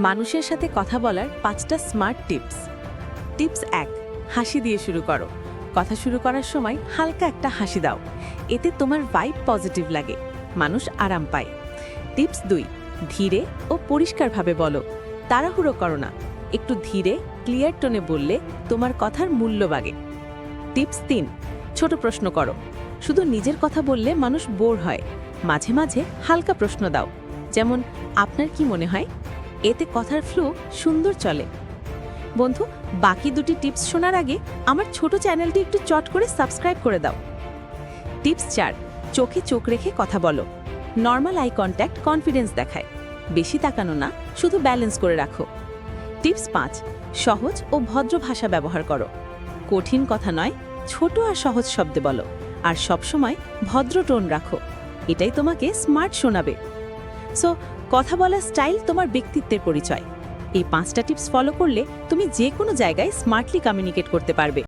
মানুষের সাথে কথা বলার 5টা স্মার্ট টিপস। টিপস 1, হাসি দিয়ে শুরু করো। কথা শুরু করার সময় হালকা একটা হাসি দাও, এতে তোমার ভাইব পজিটিভ লাগে, মানুষ আরাম পায়। টিপস 2, ধীরে ও পরিষ্কারভাবে বলো, তাড়াহুড়ো করো না, একটু ধীরে ক্লিয়ার টোনে বললে তোমার কথার মূল্য বাড়ে। টিপস 3, ছোট প্রশ্ন করো। শুধু নিজের কথা বললে মানুষ বোর হয়, মাঝে মাঝে হালকা প্রশ্ন দাও, যেমন আপনার কি মনে হয়? এতে কথার ফ্লো সুন্দর চলে। বন্ধু, বাকি দুটি টিপস শোনার আগে আমার ছোট চ্যানেলটি একটু চট করে সাবস্ক্রাইব করে দাও। টিপস 4, চোখে চোখ রেখে কথা বলো। নর্মাল আই কন্ট্যাক্ট কনফিডেন্স দেখায়, বেশি তাকানো না, শুধু ব্যালেন্স করে রাখো। টিপস 5, সহজ ও ভদ্র ভাষা ব্যবহার করো। কঠিন কথা নয়, ছোট আর সহজ শব্দে বলো, আর সবসময় ভদ্র টোন রাখো, এটাই তোমাকে স্মার্ট শোনাবে। সো কথা বলার স্টাইল তোমার ব্যক্তিত্বের পরিচয়। এই 5টা টিপস ফলো করলে তুমি যে কোনো জায়গায় স্মার্টলি কমিউনিকেট করতে পারবে।